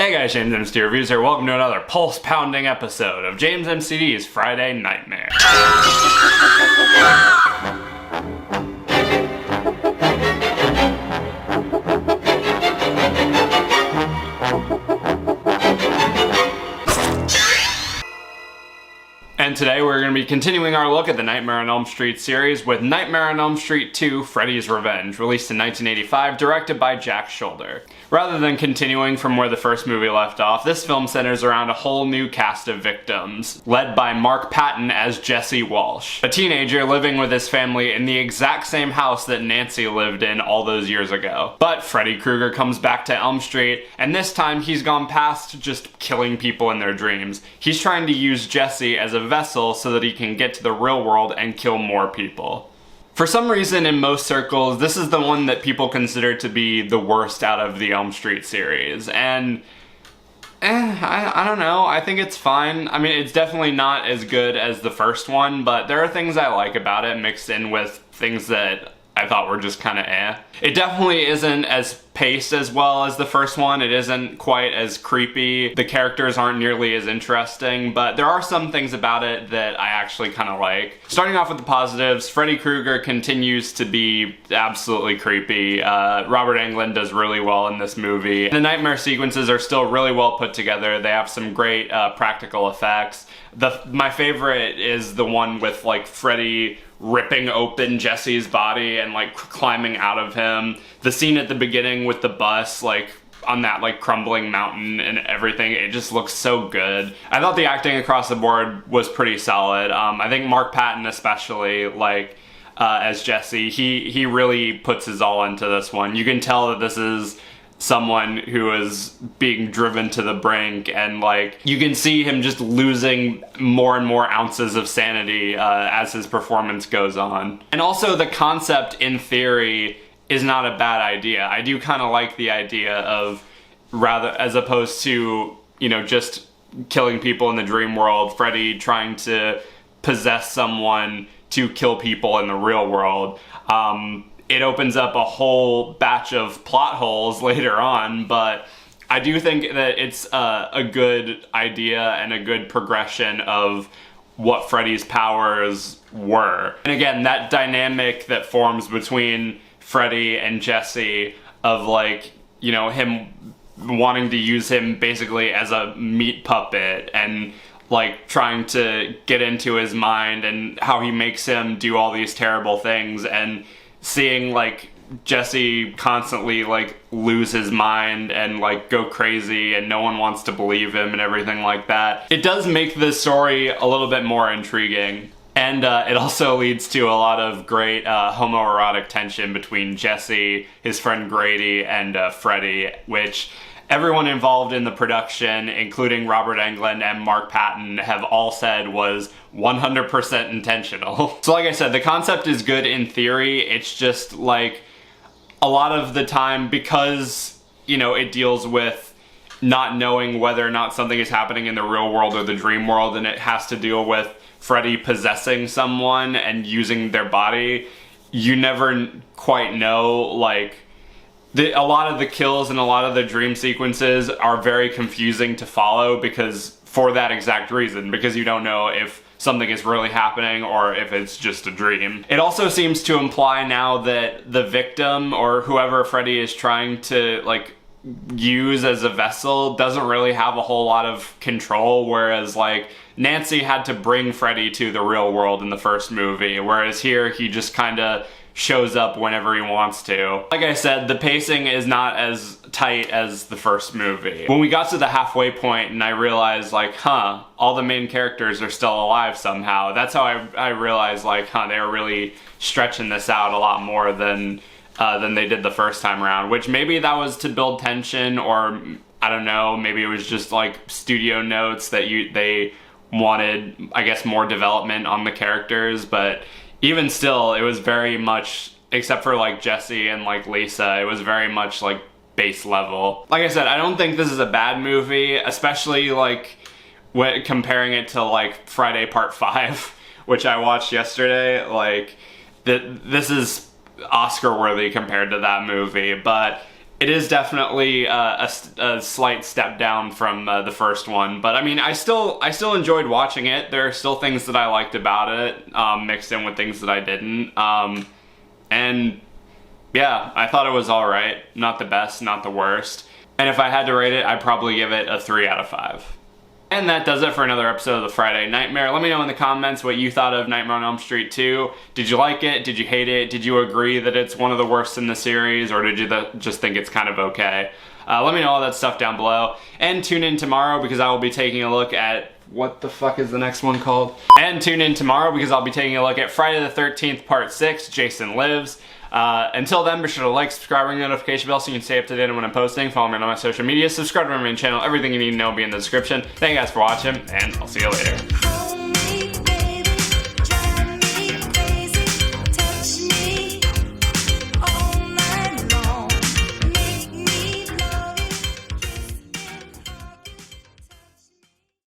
Hey guys, JamesMCD Reviews here. Welcome to another pulse-pounding episode of JamesMCD's Friday Nightmare. And today we're going to be continuing our look at the Nightmare on Elm Street series with Nightmare on Elm Street 2: Freddy's Revenge, released in 1985, directed by Jack Sholder. Rather than continuing from where the first movie left off, this film centers around a whole new cast of victims, led by Mark Patton as Jesse Walsh, a teenager living with his family in the exact same house that Nancy lived in all those years ago. But Freddy Krueger comes back to Elm Street, and this time he's gone past just killing people in their dreams. He's trying to use Jesse as a vessel so that he can get to the real world and kill more people. For some reason, in most circles, this is the one that people consider to be the worst out of the Elm Street series, and I don't know, I think it's fine. I mean, it's definitely not as good as the first one, but there are things I like about it mixed in with things that I thought were just kind of eh. It definitely isn't as paced as well as the first one. It isn't quite as creepy. The characters aren't nearly as interesting, but there are some things about it that I actually kind of like. Starting off with the positives, Freddy Krueger continues to be absolutely creepy. Robert Englund does really well in this movie. The nightmare sequences are still really well put together. They have some great practical effects. My favorite is the one with like Freddy ripping open Jesse's body and like climbing out of him. The scene at the beginning with the bus, like on that like crumbling mountain and everything, it just looks so good. I thought the acting across the board was pretty solid. I think Mark Patton especially, like as Jesse, he really puts his all into this one. You can tell that this is someone who is being driven to the brink, and like you can see him just losing more and more ounces of sanity as his performance goes on. And also the concept in theory is not a bad idea. I do kind of like the idea of, rather as opposed to, you know, just killing people in the dream world, Freddy trying to possess someone to kill people in the real world. It opens up a whole batch of plot holes later on, but I do think that it's a good idea and a good progression of what Freddy's powers were. And again, that dynamic that forms between Freddy and Jesse of like, you know, him wanting to use him basically as a meat puppet and like trying to get into his mind and how he makes him do all these terrible things, and seeing like Jesse constantly like lose his mind and like go crazy and no one wants to believe him and everything like that. It does make this story a little bit more intriguing. And it also leads to a lot of great homoerotic tension between Jesse, his friend Grady, and Freddy, which everyone involved in the production, including Robert Englund and Mark Patton, have all said was 100% intentional. So like I said, the concept is good in theory. It's just like a lot of the time, because, you know, it deals with not knowing whether or not something is happening in the real world or the dream world, and it has to deal with Freddy possessing someone and using their body. You never quite know, like, a lot of the kills and a lot of the dream sequences are very confusing to follow, because for that exact reason, because you don't know if something is really happening or if it's just a dream. It also seems to imply now that the victim, or whoever Freddy is trying to like use as a vessel, doesn't really have a whole lot of control, whereas like Nancy had to bring Freddy to the real world in the first movie, whereas here he just kind of shows up whenever he wants to. Like I said, the pacing is not as tight as the first movie. When we got to the halfway point and I realized like, all the main characters are still alive somehow, that's how I realized like, they were really stretching this out a lot more than they did the first time around, which maybe that was to build tension, or I don't know, maybe it was just like studio notes that they wanted, I guess, more development on the characters. But even still, it was very much, except for like Jesse and like Lisa, it was very much like base level. Like I said, I don't think this is a bad movie, especially like when comparing it to like Friday Part 5, which I watched yesterday. Like this is Oscar worthy compared to that movie, but It is definitely a slight step down from the first one, but I mean, I still enjoyed watching it. There are still things that I liked about it, mixed in with things that I didn't. And yeah, I thought it was alright. Not the best, not the worst. And if I had to rate it, I'd probably give it a 3 out of 5. And that does it for another episode of the Friday Nightmare. Let me know in the comments what you thought of Nightmare on Elm Street 2. Did you like it? Did you hate it? Did you agree that it's one of the worst in the series? Or did you just think it's kind of okay? Let me know all that stuff down below. And tune in tomorrow because I will be taking a look at... what the fuck is the next one called? And tune in tomorrow because I'll be taking a look at Friday the 13th Part 6, Jason Lives. Until then, be sure to like, subscribe, ring the notification bell so you can stay up to date on when I'm posting. Follow me on all my social media, subscribe to my main channel, everything you need to know will be in the description. Thank you guys for watching, and I'll see you later.